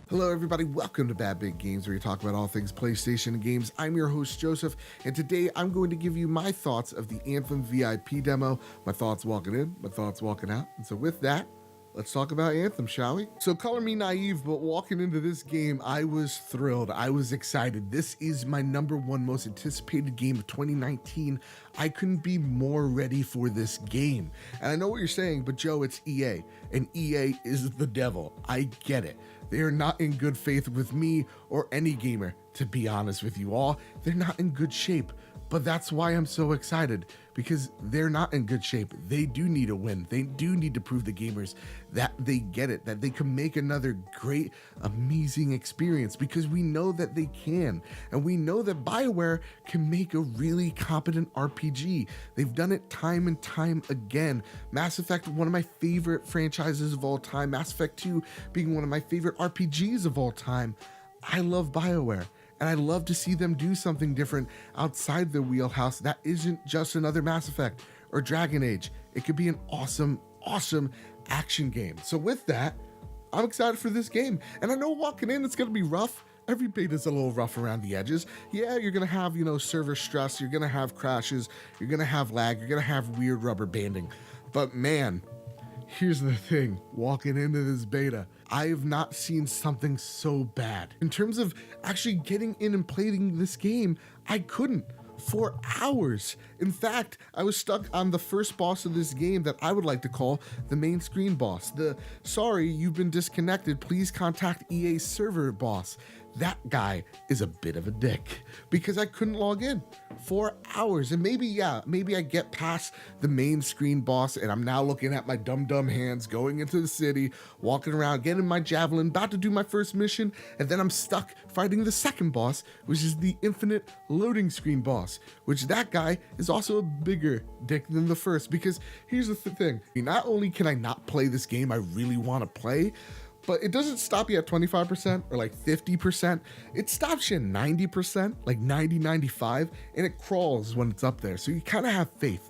Hello everybody, welcome to Bad Big Games, where we talk about all things PlayStation games. I'm your host Joseph, and today I'm going to give you my thoughts of the Anthem VIP demo, my thoughts walking in, my thoughts walking out. And so with that, let's talk about Anthem, shall we? So color me naive, but walking into this game, I was thrilled. I was excited. This is my number one most anticipated game of 2019. I couldn't be more ready for this game. And I know what you're saying, but Joe, it's EA, and EA is the devil. I get it. They are not in good faith with me or any gamer, to be honest with you all. They're not in good shape, but that's why I'm so excited, because they're not in good shape. They do need a win. They do need to prove the gamers that they get it, that they can make another great, amazing experience, because we know that they can. And we know that BioWare can make a really competent RPG. They've done it time and time again. Mass Effect, one of my favorite franchises of all time. Mass Effect 2 being one of my favorite RPGs of all time. I love BioWare. And I love to see them do something different outside their wheelhouse that isn't just another Mass Effect or Dragon Age. It could be an awesome, awesome action game. So with that, I'm excited for this game. And I know walking in, it's going to be rough. Every beta's a little rough around the edges. Yeah, you're going to have, server stress. You're going to have crashes. You're going to have lag. You're going to have weird rubber banding. But man, here's the thing, walking into this beta, I have not seen something so bad. In terms of actually getting in and playing this game, I couldn't for hours. In fact, I was stuck on the first boss of this game that I would like to call the main screen boss. The sorry, you've been disconnected, please contact EA's server boss. That guy is a bit of a dick because I couldn't log in for hours. And maybe I get past the main screen boss and I'm now looking at my dumb hands going into the city, walking around, getting my javelin, about to do my first mission, and then I'm stuck fighting the second boss, which is the infinite loading screen boss, which that guy is also a bigger dick than the first. Because here's the thing, not only can I not play this game I really want to play, but it doesn't stop you at 25% or like 50%. It stops you at 90%, like 90, 95, and it crawls when it's up there. So you kind of have faith.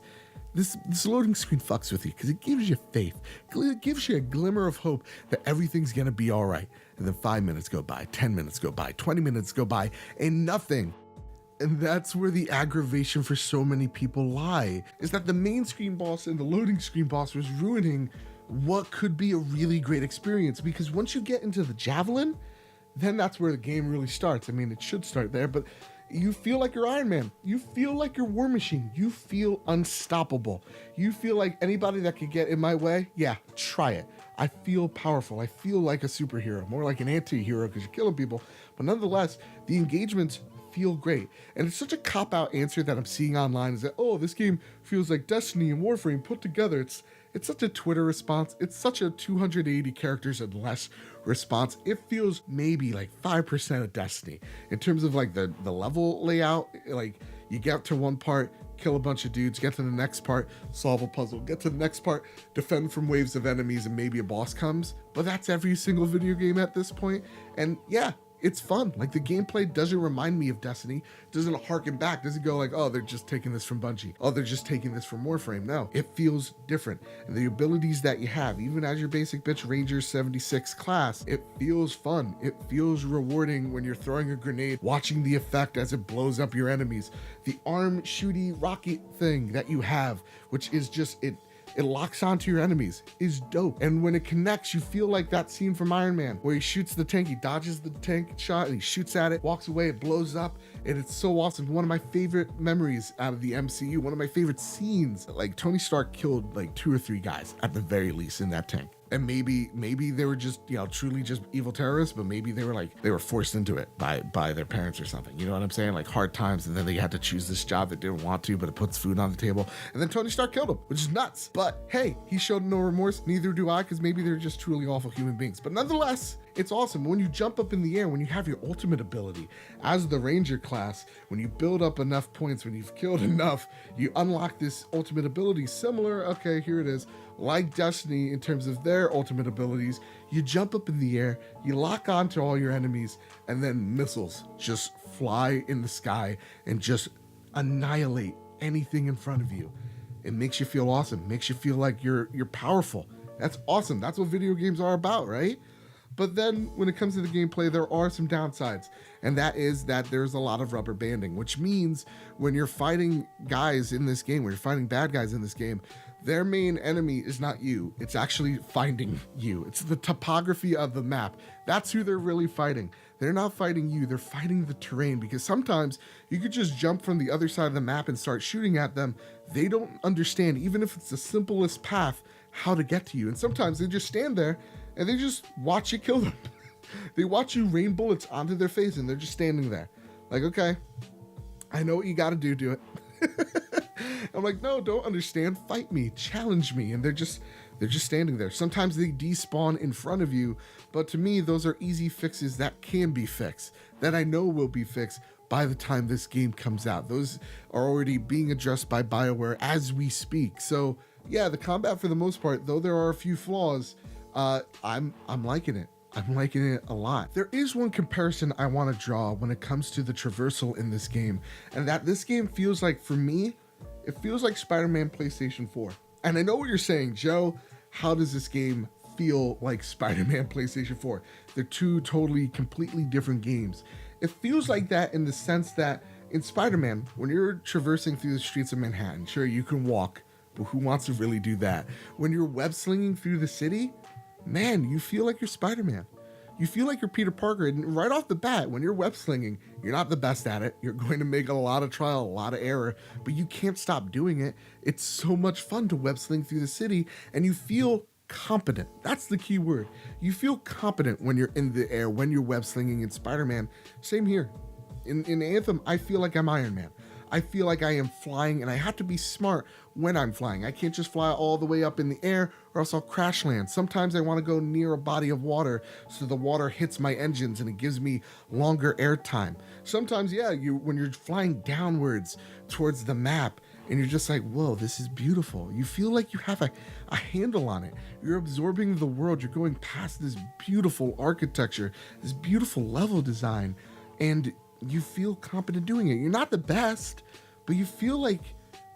This loading screen fucks with you because it gives you faith. It gives you a glimmer of hope that everything's going to be all right. And then 5 minutes go by, 10 minutes go by, 20 minutes go by, and nothing. And that's where the aggravation for so many people lie, is that the main screen boss and the loading screen boss was ruining what could be a really great experience. Because once you get into the javelin, then that's where the game really starts. I mean, it should start there, but you feel like you're Iron Man. You feel like you're War Machine. You feel unstoppable. You feel like anybody that could get in my way, yeah, try it. I feel powerful. I feel like a superhero, more like an anti-hero because you're killing people. But nonetheless, the engagements feel great. And it's such a cop-out answer that I'm seeing online is that, oh, this game feels like Destiny and Warframe put together. It's such a Twitter response. It's such a 280 characters and less response. It feels maybe like 5% of Destiny in terms of like the level layout. Like you get to one part, kill a bunch of dudes, get to the next part, solve a puzzle, get to the next part, defend from waves of enemies, and maybe a boss comes. But that's every single video game at this point. And yeah, it's fun. Like the gameplay doesn't remind me of Destiny, doesn't harken back, doesn't go like, oh, they're just taking this from Bungie, oh, they're just taking this from Warframe. No, it feels different. And the abilities that you have, even as your basic bitch Ranger 76 class, it feels fun. It feels rewarding when you're throwing a grenade, watching the effect as it blows up your enemies. The arm shooty rocket thing that you have, which is just, it locks onto your enemies, is dope. And when it connects, you feel like that scene from Iron Man where he shoots the tank, he dodges the tank shot and he shoots at it, walks away, it blows up, and it's so awesome. One of my favorite memories out of the MCU, one of my favorite scenes. Like Tony Stark killed like 2 or 3 guys at the very least in that tank. And maybe they were just, truly just evil terrorists, but maybe they were forced into it by their parents or something. You know what I'm saying? Like hard times, and then they had to choose this job that didn't want to, but it puts food on the table. And then Tony Stark killed him, which is nuts. But hey, he showed no remorse. Neither do I, because maybe they're just truly awful human beings. But nonetheless, it's awesome when you jump up in the air, when you have your ultimate ability as the Ranger class, when you build up enough points, when you've killed enough, you unlock this ultimate ability similar, okay, here it is, like Destiny in terms of their ultimate abilities. You jump up in the air, you lock onto all your enemies, and then missiles just fly in the sky and just annihilate anything in front of you. It makes you feel awesome, makes you feel like you're powerful. That's awesome. That's what video games are about, right? But then when it comes to the gameplay, there are some downsides. And that is that there's a lot of rubber banding, which means when you're fighting guys in this game, when you're fighting bad guys in this game, their main enemy is not you. It's actually finding you. It's the topography of the map. That's who they're really fighting. They're not fighting you. They're fighting the terrain, because sometimes you could just jump from the other side of the map and start shooting at them. They don't understand, even if it's the simplest path, how to get to you. And sometimes they just stand there and they just watch you kill them. They watch you rain bullets onto their face and they're just standing there. Like, okay, I know what you got to do it. I'm like, no, don't understand. Fight me, challenge me. And they're just standing there. Sometimes they despawn in front of you, but to me, those are easy fixes that can be fixed, that I know will be fixed by the time this game comes out. Those are already being addressed by BioWare as we speak. So yeah, the combat for the most part, though there are a few flaws, I'm liking it. I'm liking it a lot. There is one comparison I want to draw when it comes to the traversal in this game, and that this game feels like, for me, it feels like Spider-Man PlayStation 4. And I know what you're saying, Joe, how does this game feel like Spider-Man PlayStation 4? They're two totally, completely different games. It feels like that in the sense that in Spider-Man, when you're traversing through the streets of Manhattan, sure, you can walk, but who wants to really do that? When you're web slinging through the city, man, you feel like you're Spider-Man. You feel like you're Peter Parker, and right off the bat, when you're web slinging, you're not the best at it. You're going to make a lot of trial, a lot of error, but you can't stop doing it. It's so much fun to web sling through the city, and you feel competent. That's the key word. You feel competent when you're in the air, when you're web slinging in Spider-Man. Same here. In Anthem, I feel like I'm Iron Man. I feel like I am flying, and I have to be smart when I'm flying. I can't just fly all the way up in the air or else I'll crash land. Sometimes I want to go near a body of water so the water hits my engines and it gives me longer air time. Sometimes, yeah, when you're flying downwards towards the map and you're just like, whoa, this is beautiful. You feel like you have a handle on it. You're absorbing the world. You're going past this beautiful architecture, this beautiful level design, and you feel competent doing it. You're not the best, but you feel like,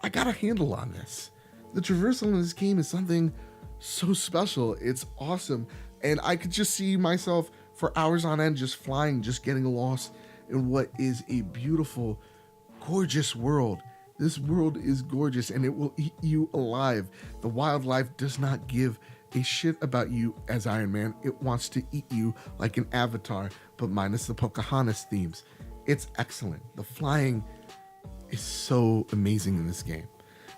I got a handle on this. The traversal in this game is something so special. It's awesome. And I could just see myself for hours on end just flying, just getting lost in what is a beautiful, gorgeous world. This world is gorgeous and it will eat you alive. The wildlife does not give a shit about you as Iron Man. It wants to eat you like an Avatar, but minus the Pocahontas themes. It's excellent. The flying is so amazing in this game.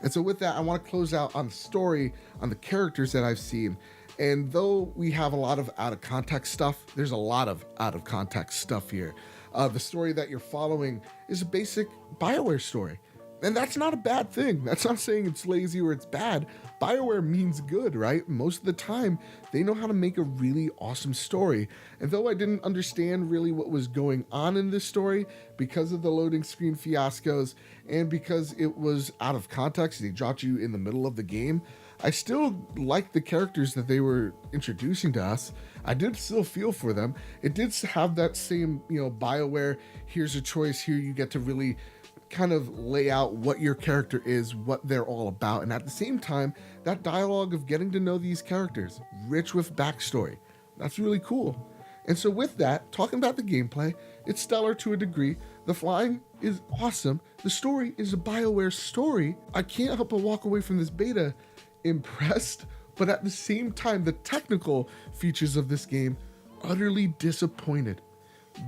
And so with that, I want to close out on the story, on the characters that I've seen. And though we have a lot of out of context stuff, there's a lot of out of context stuff here. The story that you're following is a basic BioWare story. And that's not a bad thing. That's not saying it's lazy or it's bad. BioWare means good, right? Most of the time, they know how to make a really awesome story. And though I didn't understand really what was going on in this story because of the loading screen fiascos and because it was out of context, they dropped you in the middle of the game, I still liked the characters that they were introducing to us. I did still feel for them. It did have that same, BioWare, here's a choice, here you get to really kind of lay out what your character is, what they're all about, and at the same time, that dialogue of getting to know these characters, rich with backstory. That's really cool. And so with that, talking about the gameplay, it's stellar to a degree. The flying is awesome. The story is a BioWare story. I can't help but walk away from this beta impressed, but at the same time, the technical features of this game, utterly disappointed.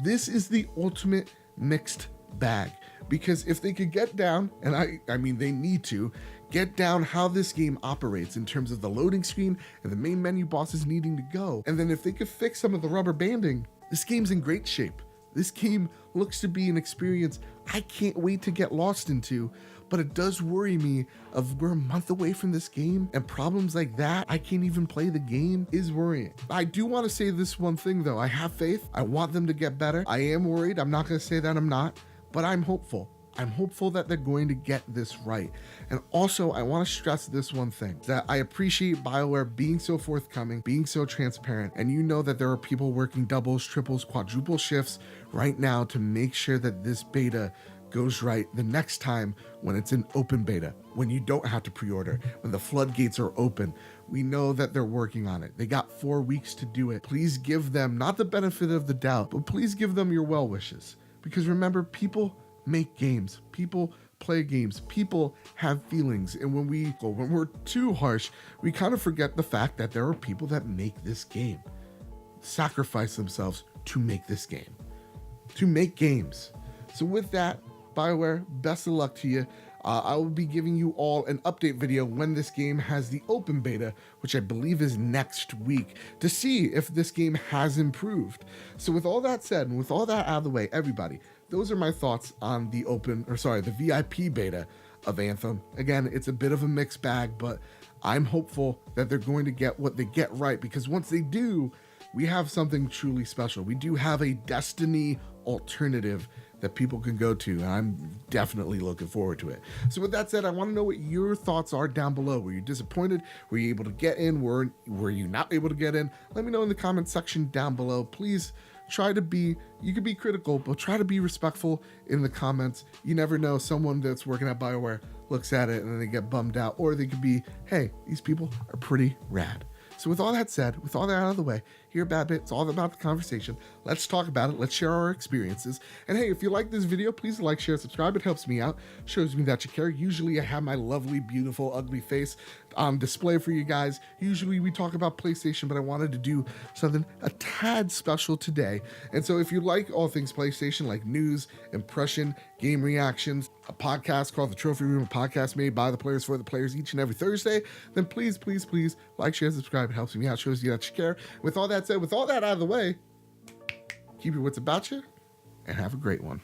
This is the ultimate mixed bag. Because if they could get down, and I mean they need to, get down how this game operates in terms of the loading screen and the main menu bosses needing to go, and then if they could fix some of the rubber banding, this game's in great shape. This game looks to be an experience I can't wait to get lost into, but it does worry me of we're a month away from this game, and problems like that, I can't even play the game, is worrying. I do want to say this one thing though, I have faith, I want them to get better. I am worried, I'm not going to say that I'm not, but I'm hopeful. I'm hopeful that they're going to get this right. And also, I want to stress this one thing, that I appreciate BioWare being so forthcoming, being so transparent, and you know that there are people working doubles, triples, quadruple shifts right now to make sure that this beta goes right the next time when it's in open beta, when you don't have to pre-order, when the floodgates are open. We know that they're working on it. They got 4 weeks to do it. Please give them not the benefit of the doubt, but please give them your well wishes. Because remember, people make games. People play games. People have feelings. And when we're too harsh, we kind of forget the fact that there are people that make this game, sacrifice themselves to make this game, to make games. So with that, BioWare, best of luck to you. I will be giving you all an update video when this game has the open beta, which I believe is next week, to see if this game has improved. So with all that said, and with all that out of the way, everybody, those are my thoughts on the the VIP beta of Anthem. Again, it's a bit of a mixed bag, but I'm hopeful that they're going to get what they get right, because once they do, we have something truly special. We do have a Destiny alternative that people can go to, and I'm definitely looking forward to it. So with that said, I want to know what your thoughts are down below. Were you disappointed? Were you able to get in? Were you not able to get in? Let me know in the comment section down below. Please try to be, you can be critical, but try to be respectful in the comments. You never know, someone that's working at BioWare looks at it and then they get bummed out, or they could be, hey, these people are pretty rad. So with all that said, with all that out of the way, here at Bad Bit, it's all about the conversation. Let's talk about it. Let's share our experiences. And hey, if you like this video, please like, share, subscribe. It helps me out. Shows me that you care. Usually I have my lovely, beautiful, ugly face on display for you guys. Usually we talk about PlayStation, but I wanted to do something a tad special today. And so if you like all things PlayStation, like news, impression, game reactions, a podcast called The Trophy Room, a podcast made by the players for the players each and every Thursday, then please, please, please like, share, subscribe. It helps me out, shows you that you care. With all that said, with all that out of the way, keep your wits about you and have a great one.